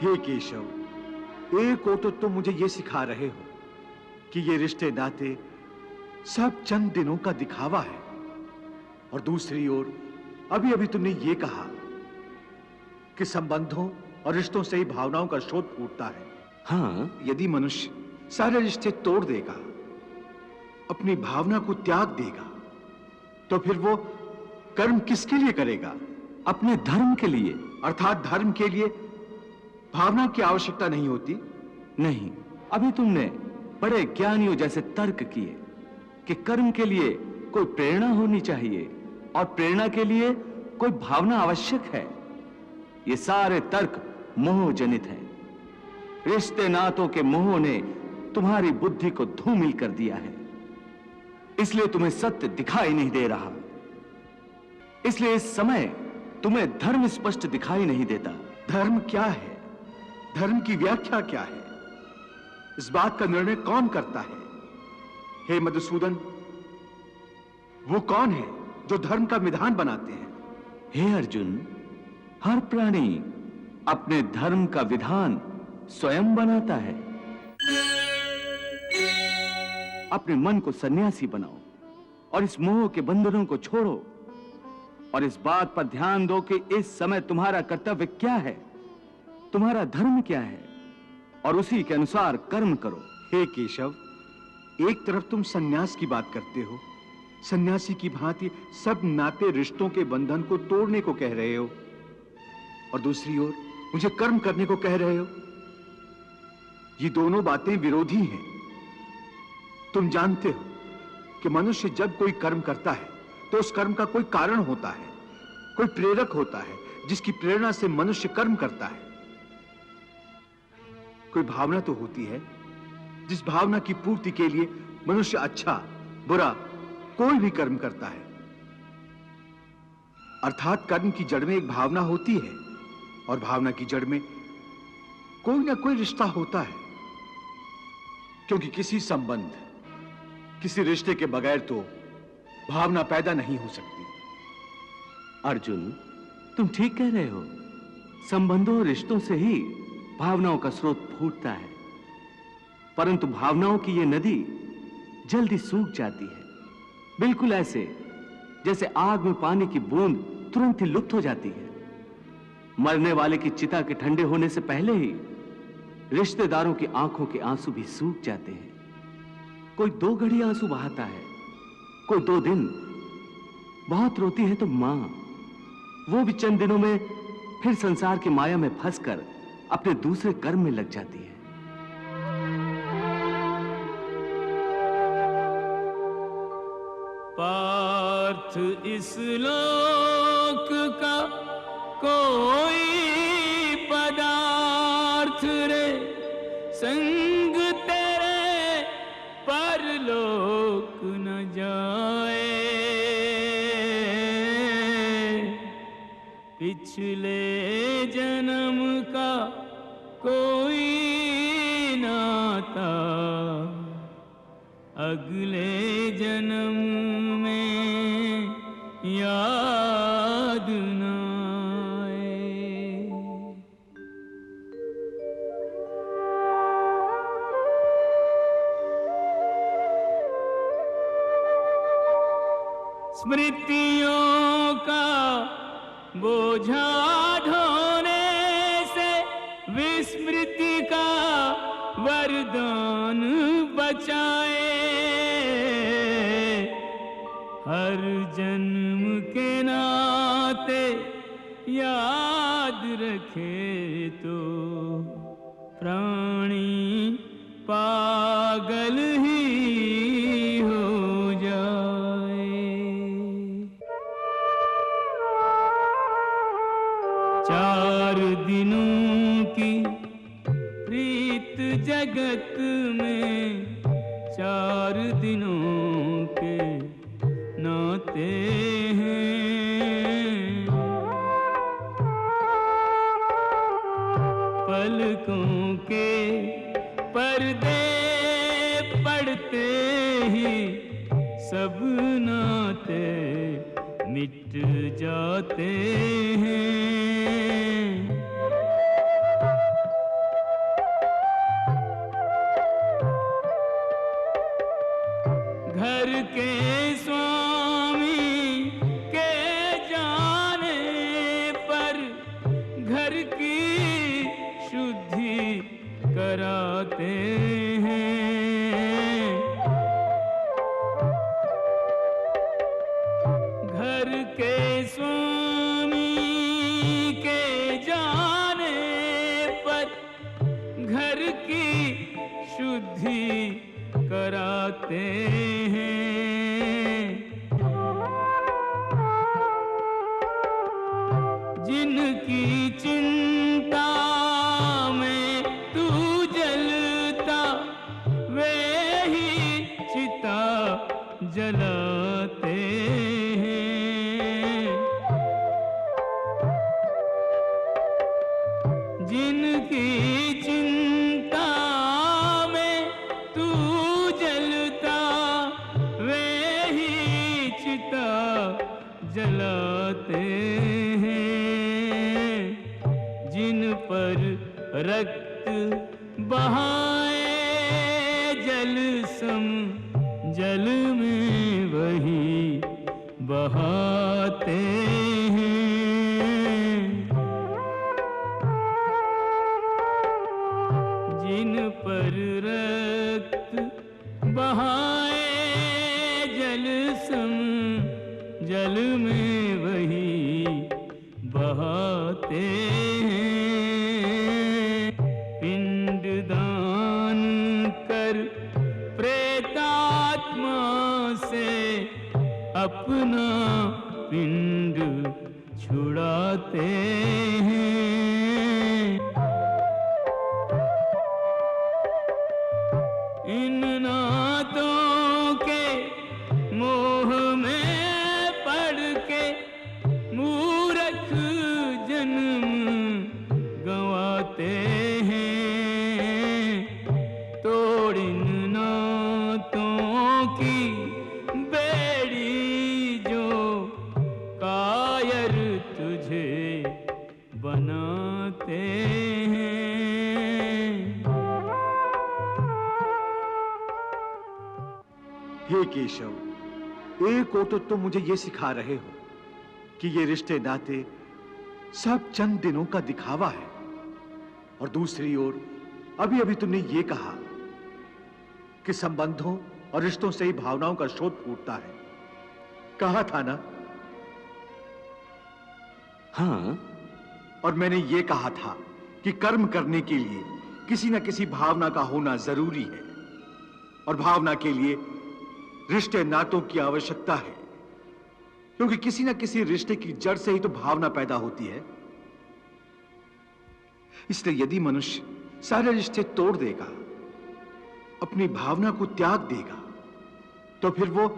हे केशव, एक ओर तो तुम मुझे ये सिखा रहे हो कि ये रिश्ते नाते सब चंद दिनों का दिखावा है, और दूसरी ओर अभी अभी तुमने ये कहा कि संबंधों और रिश्तों से ही भावनाओं का स्रोत फूटता है। हाँ, यदि मनुष्य सारे रिश्ते तोड़ देगा, अपनी भावना को त्याग देगा, तो फिर वो कर्म किसके लिए करेगा? अपने धर्म के लिए। अर्थात धर्म के लिए भावना की आवश्यकता नहीं होती? नहीं, अभी तुमने बड़े ज्ञानियों जैसे तर्क किए कि कर्म के लिए कोई प्रेरणा होनी चाहिए और प्रेरणा के लिए कोई भावना आवश्यक है। ये सारे तर्क मोह जनित हैं। रिश्ते नातों के मोह ने तुम्हारी बुद्धि को धूमिल कर दिया है, इसलिए तुम्हें सत्य दिखाई नहीं दे रहा। इसलिए इस समय तुम्हें धर्म स्पष्ट दिखाई नहीं देता। धर्म क्या है? धर्म की व्याख्या क्या है? इस बात का निर्णय कौन करता है? हे मधुसूदन, वो कौन है जो धर्म का विधान बनाते हैं? हे अर्जुन, हर प्राणी अपने धर्म का विधान स्वयं बनाता है। अपने मन को सन्यासी बनाओ और इस मोह के बंधनों को छोड़ो, और इस बात पर ध्यान दो कि इस समय तुम्हारा कर्तव्य क्या है, तुम्हारा धर्म क्या है, और उसी के अनुसार कर्म करो। हे केशव, एक तरफ तुम सन्यास की बात करते हो, सन्यासी की भांति सब नाते रिश्तों के बंधन को तोड़ने को कह रहे हो, और दूसरी ओर मुझे कर्म करने को कह रहे हो। ये दोनों बातें विरोधी हैं। तुम जानते हो कि मनुष्य जब कोई कर्म करता है तो उस कर्म का कोई कारण होता है, कोई प्रेरक होता है जिसकी प्रेरणा से मनुष्य कर्म करता है। कोई भावना तो होती है जिस भावना की पूर्ति के लिए मनुष्य अच्छा बुरा कोई भी कर्म करता है। अर्थात कर्म की जड़ में एक भावना होती है, और भावना की जड़ में कोई ना कोई रिश्ता होता है, क्योंकि किसी संबंध, किसी रिश्ते के बगैर तो भावना पैदा नहीं हो सकती। अर्जुन, तुम ठीक कह रहे हो। संबंधों और रिश्तों से ही भावनाओं का स्रोत फूटता है, परंतु भावनाओं की यह नदी जल्दी सूख जाती है, बिल्कुल ऐसे जैसे आग में पानी की बूंद तुरंत ही लुप्त हो जाती है। मरने वाले की चिता के ठंडे होने से पहले ही रिश्तेदारों की आंखों के आंसू भी सूख जाते हैं। कोई 2 घड़ी आंसू बहाता है, कोई 2 दिन। बहुत रोती है तो मां, वो भी चंद दिनों में फिर संसार की माया में फंसकर अपने दूसरे कर्म में लग जाती है। पार्थ इस लोक का कोई पदार्थ रे, संग तेरे परलोक न जाए। पिछले जन्म का कोई नाता अगले जन्म में याद न आए। स्मृतियों का बोझा ढोने से विस्मृति का वरदान बचाए। हर जन्म के नाते याद रखे तो प्राणी पागल ही हो जाए। चार दिनों की प्रीत जगत में, 4 दिनों के नाते हैं। पलकों के पर्दे पड़ते ही सब नाते मिट जाते हैं। कराते हैं। घर के स्वामी के जाने पर घर की शुद्धि कराते हैं। जिनकी चिंता में तू जलता वे ही चिता जलाते हैं। जिनकी चिंता में तू जलता वे ही चिता जलाते हैं। जिन पर रक्त बहाए जल सम जल में वही बहाते हैं। जिन पर रक्त बहाए जल सम जल में वही बहाते हैं। पिंड दान कर प्रेतात्मा से अपना पिंड छुड़ाते हैं। इन नातों के मोह में पड़ के मूर्ख जन्म गंवाते हैं। तोड़ इन नातों की बेड़ी जो कायर तुझे बनाते हैं। हे केशव, एक ओर तो तुम मुझे ये सिखा रहे हो कि ये रिश्ते नाते सब चंद दिनों का दिखावा है, और दूसरी ओर अभी अभी तुमने ये कहा कि संबंधों और रिश्तों से ही भावनाओं का स्रोत फूटता है। कहा था ना? हाँ। और मैंने ये कहा था कि कर्म करने के लिए किसी न किसी भावना का होना जरूरी है, और भावना के लिए रिश्ते नातों की आवश्यकता है, क्योंकि किसी न किसी रिश्ते की जड़ से ही तो भावना पैदा होती है। इसलिए यदि मनुष्य सारे रिश्ते तोड़ देगा, अपनी भावना को त्याग देगा, तो फिर वो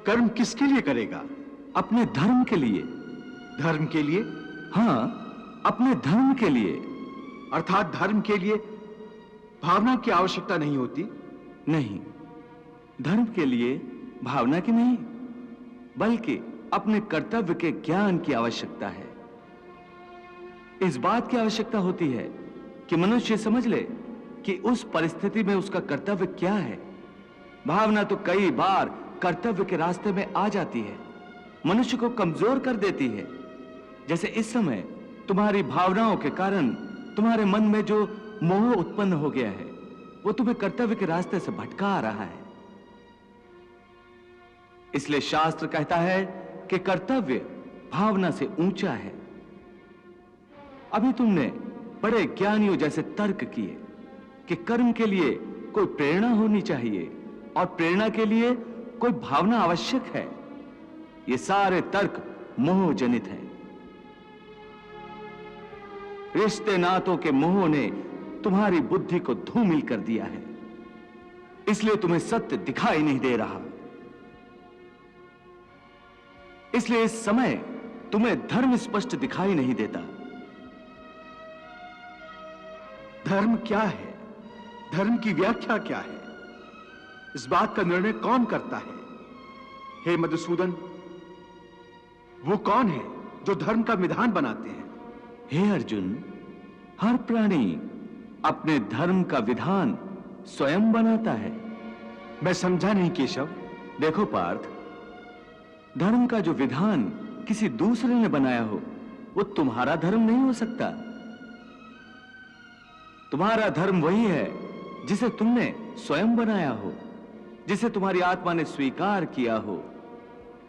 कर्म किसके लिए करेगा? अपने धर्म के लिए। धर्म के लिए? हाँ, अपने धर्म के लिए। अर्थात धर्म के लिए भावना की आवश्यकता नहीं होती? नहीं, धर्म के लिए भावना की नहीं, बल्कि अपने कर्तव्य के ज्ञान की आवश्यकता है। इस बात की आवश्यकता होती है कि मनुष्य समझ ले कि उस परिस्थिति में उसका कर्तव्य क्या है। भावना तो कई बार कर्तव्य के रास्ते में आ जाती है, मनुष्य को कमजोर कर देती है। जैसे इस समय तुम्हारी भावनाओं के कारण तुम्हारे मन में जो मोह उत्पन्न हो गया है, वो तुम्हें कर्तव्य के रास्ते से भटका आ रहा है। इसलिए शास्त्र कहता है कि कर्तव्य भावना से ऊंचा है। अभी तुमने बड़े ज्ञानियों जैसे तर्क किए कि कर्म के लिए कोई प्रेरणा होनी चाहिए और प्रेरणा के लिए कोई भावना आवश्यक है। ये सारे तर्क मोहजनित हैं। रिश्ते नातों के मोह ने तुम्हारी बुद्धि को धूमिल कर दिया है, इसलिए तुम्हें सत्य दिखाई नहीं दे रहा। इसलिए इस समय तुम्हें धर्म स्पष्ट दिखाई नहीं देता। धर्म क्या है? धर्म की व्याख्या क्या है? इस बात का निर्णय कौन करता है? हे मधुसूदन, वो कौन है जो धर्म का विधान बनाते हैं? हे अर्जुन, हर प्राणी अपने धर्म का विधान स्वयं बनाता है। मैं समझा नहीं केशव। देखो पार्थ, धर्म का जो विधान किसी दूसरे ने बनाया हो, वो तुम्हारा धर्म नहीं हो सकता। तुम्हारा धर्म वही है जिसे तुमने स्वयं बनाया हो, जिसे तुम्हारी आत्मा ने स्वीकार किया हो।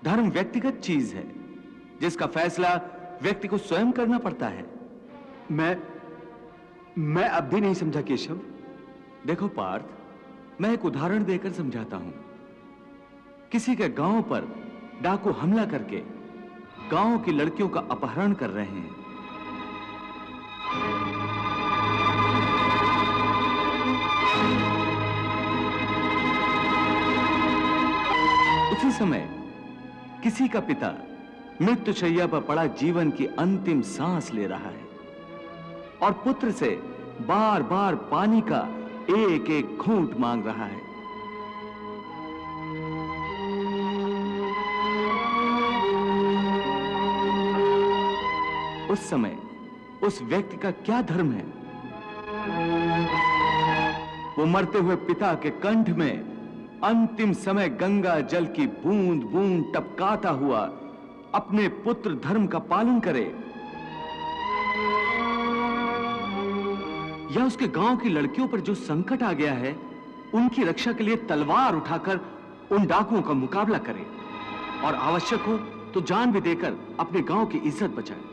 धर्म व्यक्तिगत चीज है जिसका फैसला व्यक्ति को स्वयं करना पड़ता है। मैं अब भी नहीं समझा केशव। देखो पार्थ, मैं एक उदाहरण देकर समझाता हूं। किसी के गांव पर डाकू हमला करके गांव की लड़कियों का अपहरण कर रहे हैं। उसी समय किसी का पिता मृत्युशैया पर पड़ा जीवन की अंतिम सांस ले रहा है और पुत्र से बार बार पानी का एक एक घूंट मांग रहा है। उस समय उस व्यक्ति का क्या धर्म है? वो मरते हुए पिता के कंठ में अंतिम समय गंगा जल की बूंद बूंद टपकाता हुआ अपने पुत्र धर्म का पालन करे, या उसके गांव की लड़कियों पर जो संकट आ गया है उनकी रक्षा के लिए तलवार उठाकर उन डाकुओं का मुकाबला करे और आवश्यक हो तो जान भी देकर अपने गांव की इज्जत बचाए।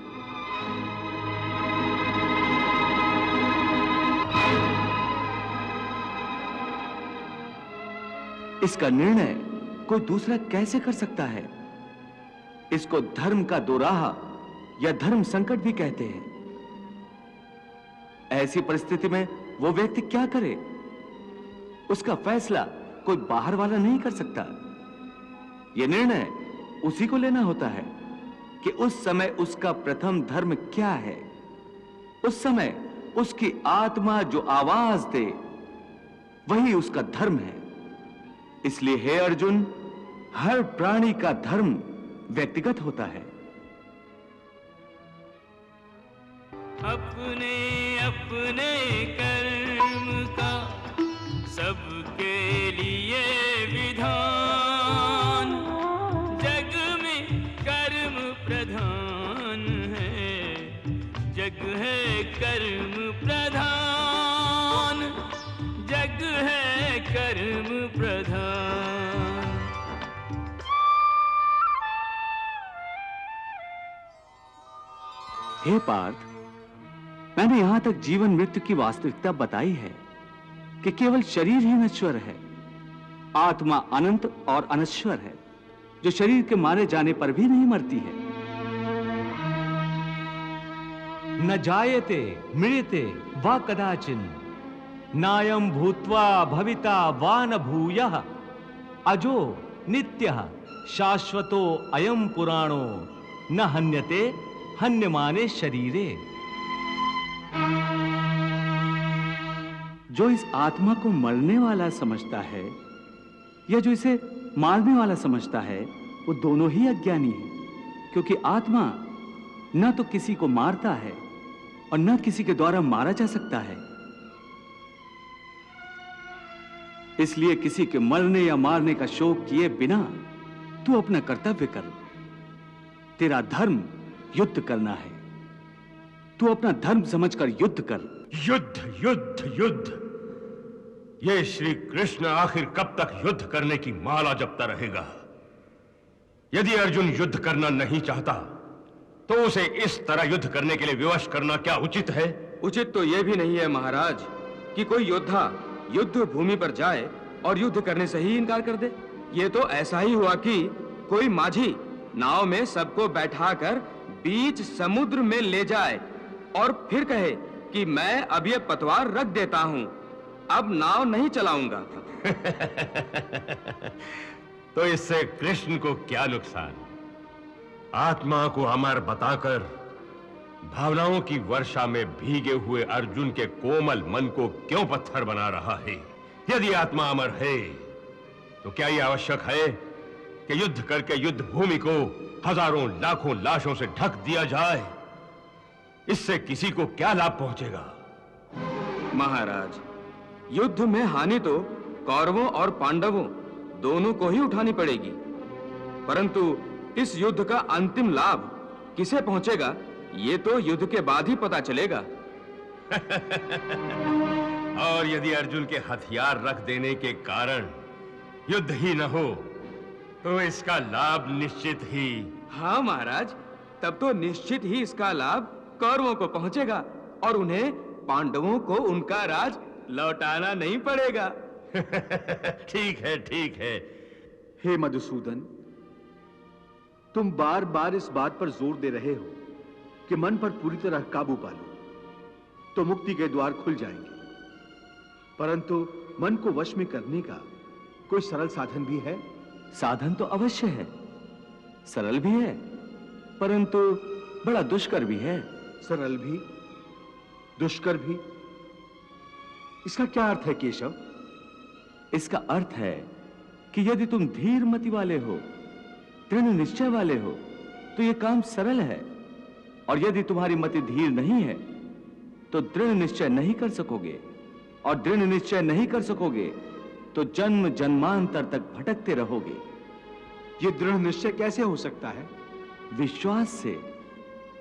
इसका निर्णय कोई दूसरा कैसे कर सकता है? इसको धर्म का दोराहा या धर्म संकट भी कहते हैं। ऐसी परिस्थिति में वो व्यक्ति क्या करे? उसका फैसला कोई बाहर वाला नहीं कर सकता। यह निर्णय उसी को लेना होता है कि उस समय उसका प्रथम धर्म क्या है। उस समय उसकी आत्मा जो आवाज दे वही उसका धर्म है। इसलिए हे अर्जुन, हर प्राणी का धर्म व्यक्तिगत होता है। अपने अपने कर्म का सबके लिए विधान, जग में कर्म प्रधान है, जग है कर्म प्रधान, जग है कर्म प्रधान। हे पार्थ, मैंने यहां तक जीवन मृत्यु की वास्तविकता बताई है कि केवल शरीर ही नश्वर है, आत्मा अनंत और अनश्वर है जो शरीर के मारे जाने पर भी नहीं मरती है। न जायते मृत्यते वा कदाचिन, नायं भूत्वा भविता वा न भूयः, अजो नित्यः शाश्वतो अयं पुराणो, न हन्यते हन्यमाने शरीरे। जो इस आत्मा को मरने वाला समझता है या जो इसे मारने वाला समझता है, वो दोनों ही अज्ञानी हैं, क्योंकि आत्मा न तो किसी को मारता है और न किसी के द्वारा मारा जा सकता है। इसलिए किसी के मरने या मारने का शोक किए बिना तू अपना कर्तव्य कर। तेरा धर्म युद्ध करना है, तू अपना धर्म समझकर युद्ध कर। युद्ध युद्ध युद्ध, ये श्री कृष्ण आखिर कब तक युद्ध करने की माला जपता रहेगा? यदि अर्जुन युद्ध करना नहीं चाहता तो उसे इस तरह युद्ध करने के लिए विवश करना क्या उचित है? उचित तो यह भी नहीं है महाराज कि कोई योद्धा युद्ध भूमि पर जाए और युद्ध करने से ही इनकार कर दे। ये तो ऐसा ही हुआ कि कोई माझी नाव में सबको बैठाकर बीच समुद्र में ले जाए और फिर कहे कि मैं अब ये पतवार रख देता हूं, अब नाव नहीं चलाऊंगा। तो इससे कृष्ण को क्या नुकसान? आत्मा को अमर बताकर भावनाओं की वर्षा में भीगे हुए अर्जुन के कोमल मन को क्यों पत्थर बना रहा है? यदि आत्मा अमर है तो क्या यह आवश्यक है कि युद्ध करके युद्ध भूमि को हजारों लाखों लाशों से ढक दिया जाए? इससे किसी को क्या लाभ पहुंचेगा? महाराज, युद्ध में हानि तो कौरवों और पांडवों दोनों को ही उठानी पड़ेगी, परंतु इस युद्ध का अंतिम लाभ किसे पहुंचेगा ये तो युद्ध के बाद ही पता चलेगा। और यदि अर्जुन के हथियार रख देने के कारण युद्ध ही न हो तो इसका लाभ निश्चित ही। हाँ महाराज, तब तो निश्चित ही इसका लाभ कौरवों को पहुंचेगा और उन्हें पांडवों को उनका राज लौटाना नहीं पड़ेगा। ठीक है, ठीक है। हे मधुसूदन, तुम बार बार इस बात पर जोर दे रहे हो कि मन पर पूरी तरह काबू पा लो तो मुक्ति के द्वार खुल जाएंगे, परंतु मन को वश में करने का कोई सरल साधन भी है? साधन तो अवश्य है, सरल भी है, परंतु बड़ा दुष्कर भी है। सरल भी, दुष्कर भी, इसका क्या अर्थ है केशव? इसका अर्थ है कि यदि तुम धीर मति वाले हो, दृढ़ निश्चय वाले हो, तो यह काम सरल है, और यदि तुम्हारी मति धीर नहीं है तो दृढ़ निश्चय नहीं कर सकोगे, और दृढ़ निश्चय नहीं कर सकोगे तो जन्म जन्मांतर तक भटकते रहोगे। यह दृढ़ निश्चय कैसे हो सकता है? विश्वास से।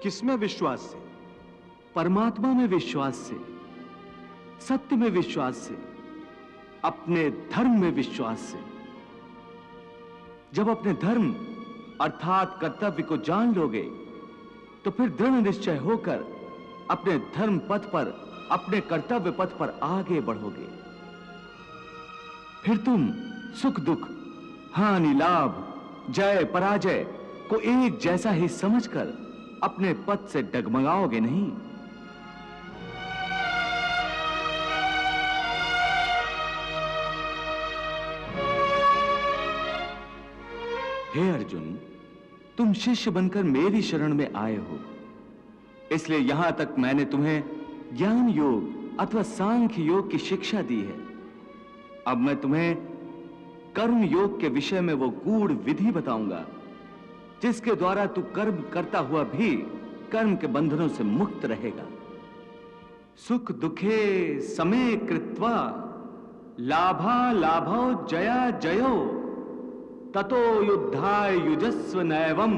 किसमें विश्वास से? परमात्मा में विश्वास से, सत्य में विश्वास से, अपने धर्म में विश्वास से। जब अपने धर्म अर्थात कर्तव्य को जान लोगे तो फिर दृढ़ निश्चय होकर अपने धर्म पथ पर, अपने कर्तव्य पथ पर आगे बढ़ोगे। फिर तुम सुख दुख, हानि लाभ, जय पराजय को एक जैसा ही समझकर अपने पथ से डगमगाओगे नहीं। हे अर्जुन, तुम शिष्य बनकर मेरी शरण में आए हो, इसलिए यहां तक मैंने तुम्हें ज्ञान योग अथवा सांख्य योग की शिक्षा दी है। अब मैं तुम्हें कर्म योग के विषय में वो गूढ़ विधि बताऊंगा जिसके द्वारा तू कर्म करता हुआ भी कर्म के बंधनों से मुक्त रहेगा। सुख दुखे समे कृत्वा लाभा लाभो जया जयो ततो युद्धाय युजस्व नैवम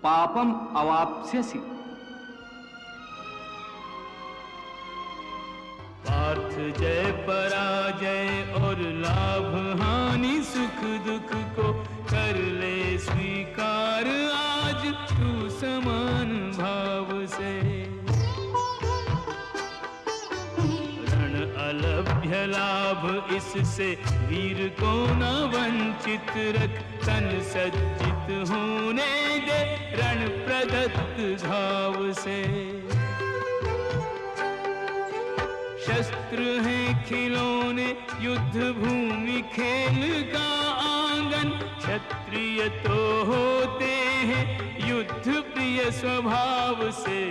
पापम अवाप्स्यसि। पार्थ जय पराजय और लाभ हानि सुख दुख को कर ले स्वीकार आज तू समान भाव से। रण अलभ्य लाभ इससे वीर को न वंचित रख, तन सज्जित होने दे रण प्रदत्त घाव से। शस्त्र हैं खिलौने युद्ध भूमि खेल का आंगन, क्षत्रिय तो होते हैं युद्ध प्रिय स्वभाव से।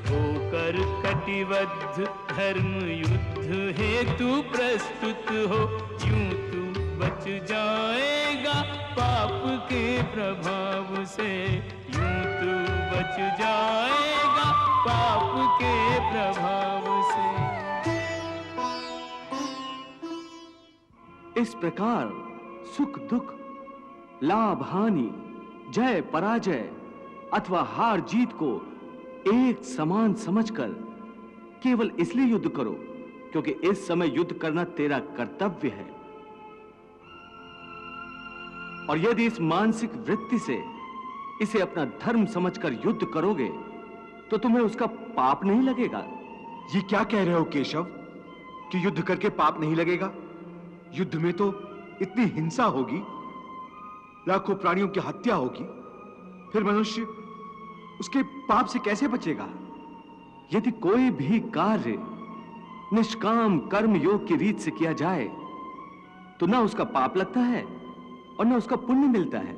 होकर कटिबद्ध धर्म युद्ध हेतु प्रस्तुत हो, यूं तू बच जाएगा पाप के प्रभाव से। यूं तू बच जाएगा पाप के प्रभाव से। इस प्रकार सुख दुख, लाभ हानि, जय पराजय अथवा हार जीत को एक समान समझकर केवल इसलिए युद्ध करो क्योंकि इस समय युद्ध करना तेरा कर्तव्य है। और यदि इस मानसिक वृत्ति से इसे अपना धर्म समझकर युद्ध करोगे तो तुम्हें उसका पाप नहीं लगेगा। ये क्या कह रहे हो केशव कि युद्ध करके पाप नहीं लगेगा? युद्ध में तो इतनी हिंसा होगी, लाखों प्राणियों की हत्या होगी, फिर मनुष्य उसके पाप से कैसे बचेगा? यदि कोई भी कार्य निष्काम कर्म योग की रीत से किया जाए तो ना उसका पाप लगता है और ना उसका पुण्य मिलता है।